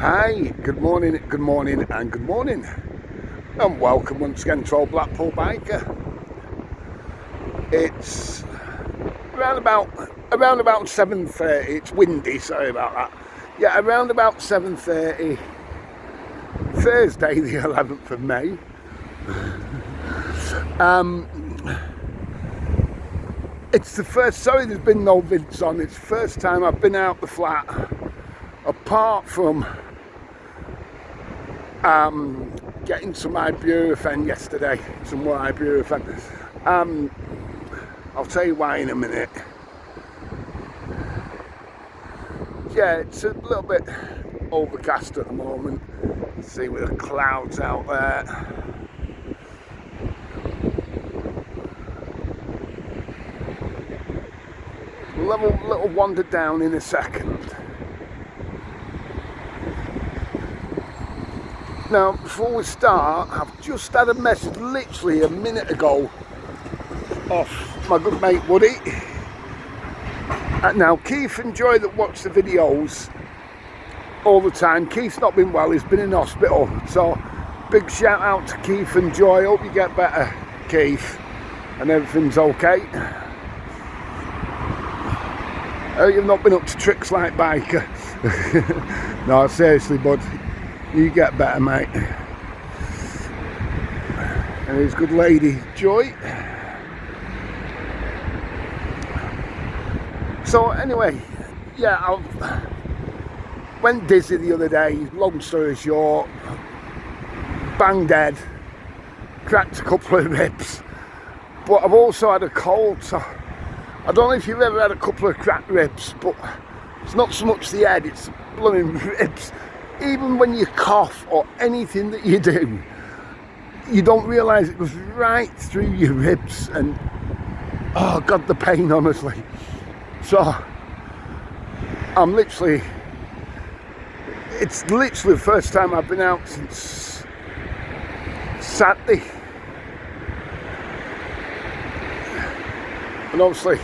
Hi, good morning, and good morning, and welcome once again to Prom Blackpool Biker. It's around about 7:30. It's windy, sorry about that. Yeah, around about 7:30, Thursday, the 11th of May. It's the first. Sorry, there's been no vids on. It's the first time I've been out the flat, apart from getting some ibuprofen yesterday, some more ibuprofen. I'll tell you why in a minute. Yeah, it's a little bit overcast at the moment. See with the clouds out there. Little wander down in a second. Now, before we start, I've just had a message literally a minute ago off my good mate Woody. Now, Keith and Joy that watch the videos all the time. Keith's not been well, he's been in hospital. So, big shout out to Keith and Joy. Hope you get better, Keith, and everything's okay. You've not been up to tricks like Biker. No, seriously, bud. You get better, mate. And his good lady, Joy. So anyway, yeah, I went dizzy the other day, long story short, bang dead, cracked a couple of ribs, but I've also had a cold, so I don't know if you've ever had a couple of cracked ribs, but it's not so much the head, it's the blooming ribs. Even when you cough or anything that you do, you don't realise it goes right through your ribs, and oh God, the pain, honestly. So I'm literally, it's literally the first time I've been out since Saturday. And obviously,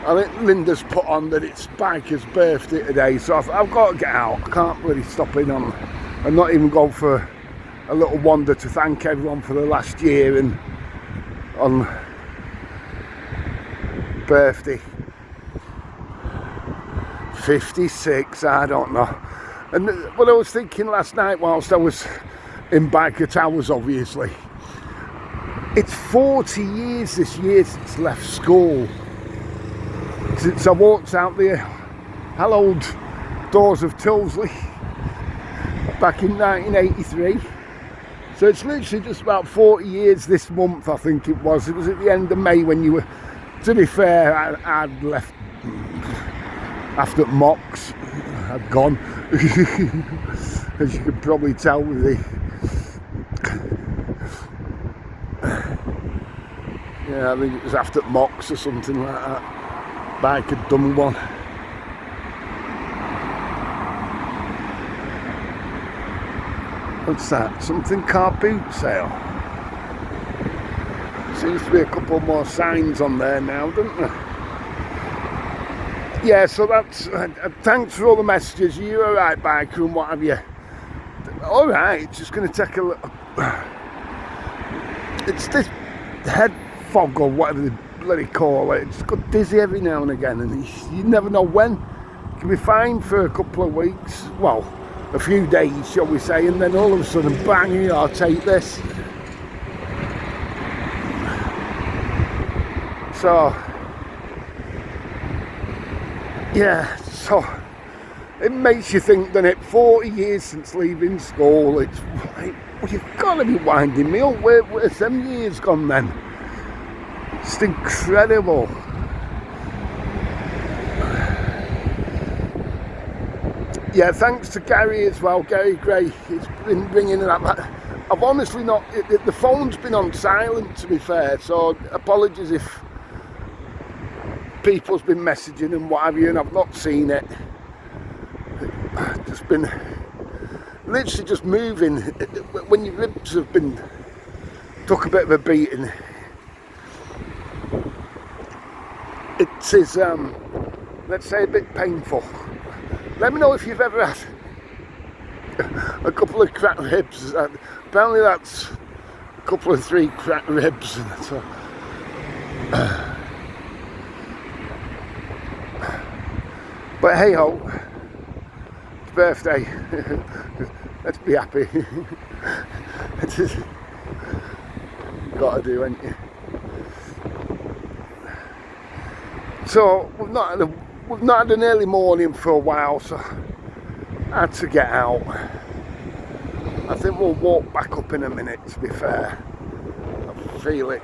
I think Linda's put on that it's Biker's birthday today, so I've got to get out. I can't really stop in on and not even go for a little wander to thank everyone for the last year and on birthday. 56, I don't know. And what I was thinking last night whilst I was in Biker Towers, obviously, it's 40 years this year since I left school. Since I walked out the hallowed doors of Tilsley back in 1983. So it's literally just about 40 years this month, I think it was. It was at the end of May when you were, to be fair, I'd left after Mox. I'd gone. As you could probably tell with the... Yeah, I think it was after Mox or something like that. Bike had done one. What's that? Something car boot sale. Seems to be a couple more signs on there now, doesn't there? Yeah, so that's thanks for all the messages. You're alright, Biker, and what have you? Alright, just going to take a little. It's this head fog or whatever they bloody call it. It's got dizzy every now and again, and you never know when. It can be fine for a couple of weeks, well, a few days, shall we say, and then all of a sudden, bang, I'll take this. So, yeah, so it makes you think, doesn't it? 40 years since leaving school. It's like, well, you've got to be winding me up. Where's them years gone then? It's incredible. Yeah, thanks to Gary as well, Gary Gray. He's been ringing and I've honestly not, the phone's been on silent, to be fair, so apologies if people's been messaging and what have you, and I've not seen it. Just been literally just moving. When your ribs have been took a bit of a beating, it is let's say a bit painful. Let me know if you've ever had a couple of cracked ribs. Apparently that's a couple of 3 cracked ribs. So, but hey ho, it's birthday. Let's be happy. Gotta do, ain't you? So we've not had an early morning for a while, so I had to get out. I think we'll walk back up in a minute, to be fair. I feel it.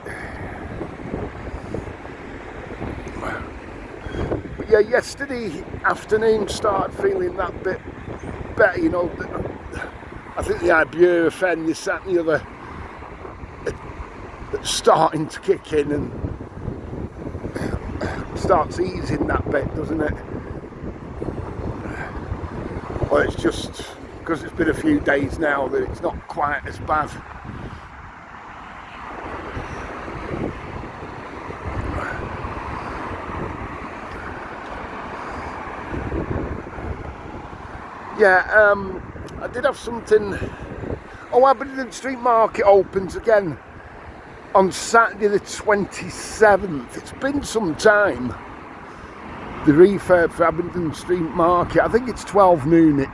But yeah, yesterday afternoon started feeling that bit better, you know. I think the ibuprofen, this, that and the other, it's starting to kick in and starts easing that bit, doesn't it? Well, it's just because it's been a few days now that it's not quite as bad. Yeah, I did have something. Oh, Aberdeen Street Market opens again on Saturday the 27th. It's been some time. The refurb for Aberdeen Street Market. I think it's 12 noon. It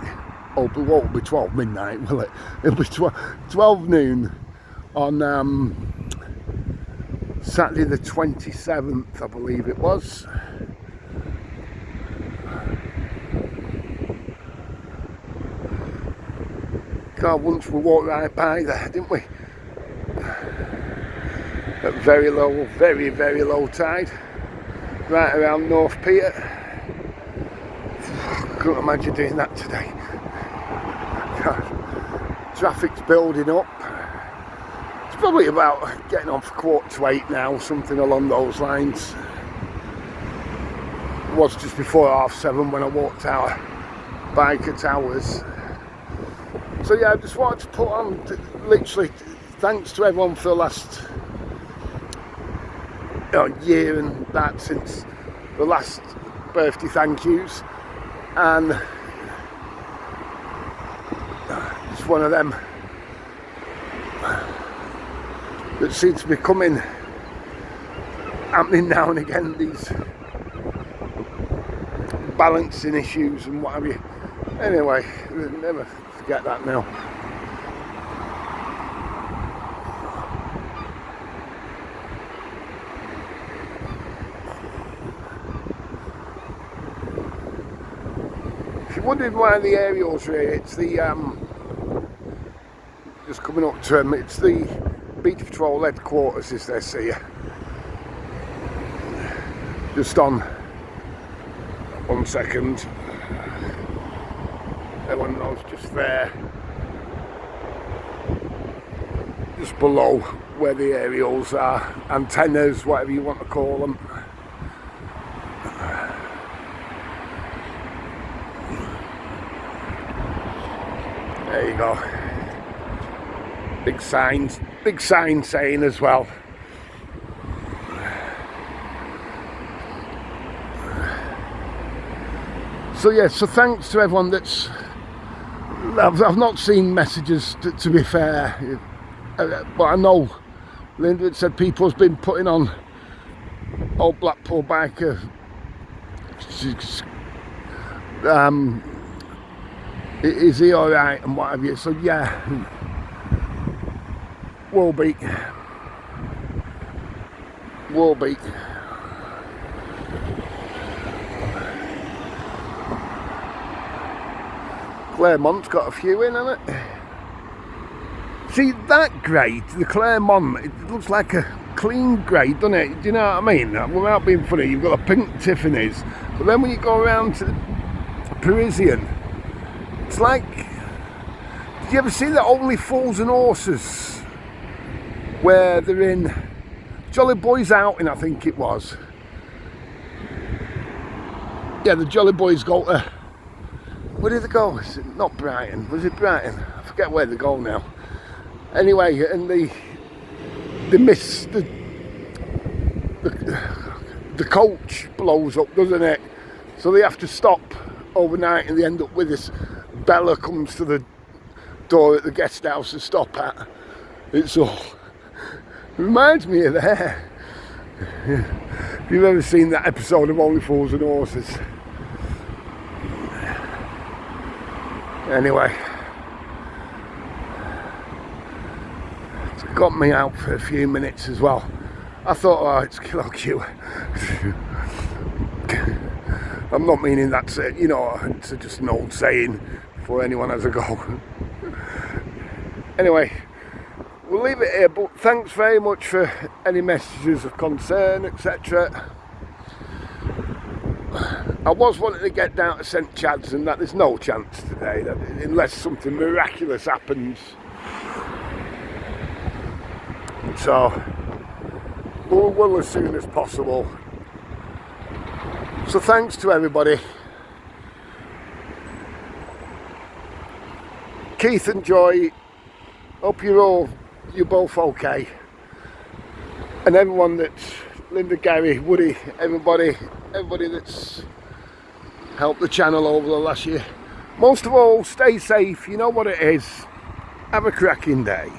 won't be 12 midnight, will it? It'll be 12 noon on Saturday the 27th, I believe it was. God, once we walked right by there, didn't we? At very low, very, very low tide. Right around North Peter. Couldn't imagine doing that today. God, traffic's building up. It's probably about getting on for 7:15 now, something along those lines. It was just before 7:30 when I walked out Biker Towers. So yeah, I just wanted to put on, literally, thanks to everyone for the last year and that, since the last birthday thank yous, and it's one of them that seems to be happening now and again, these balancing issues and what have you. Anyway, never forget that now. If you're wondering why the aerials are here, it's the just coming up to them, it's the Beach Patrol headquarters, as they see you. Just on 1 second. Everyone knows, just there, just below where the aerials are, antennas, whatever you want to call them. There you go. Big sign saying as well. So yeah, so thanks to everyone that's. I've not seen messages, to be fair, but I know Linda had said people's been putting on old Blackpool biker. Is he alright and what have you? So yeah, will be. Claremont's got a few in, hasn't it? See, that grade, the Claremont, it looks like a clean grade, doesn't it? Do you know what I mean? Without being funny, you've got a pink Tiffany's, but then when you go around to the Parisian, it's like, did you ever see the Only Fools and Horses? Where they're in Jolly Boys Outing, I think it was. Yeah, the Jolly Boys go to, where did they go? Is it not Brighton? Was it Brighton? I forget where they go now. Anyway, and they miss the coach blows up, doesn't it? So they have to stop overnight, and they end up with this. Bella comes to the door at the guest house to stop at. It's all reminds me of there. If you've ever seen that episode of Only Fools and Horses. Anyway, it's got me out for a few minutes as well. I thought, oh, it's kilo Q. I'm not meaning that's it, you know, it's just an old saying before anyone has a go. Anyway, we'll leave it here, but thanks very much for any messages of concern, etc. I was wanting to get down to St Chad's, and that there's no chance today, that unless something miraculous happens. So we'll as soon as possible. So thanks to everybody. Keith and Joy, hope you're both okay. And everyone that's Linda, Gary, Woody, everybody that's helped the channel over the last year. Most of all, stay safe, you know what it is. Have a cracking day.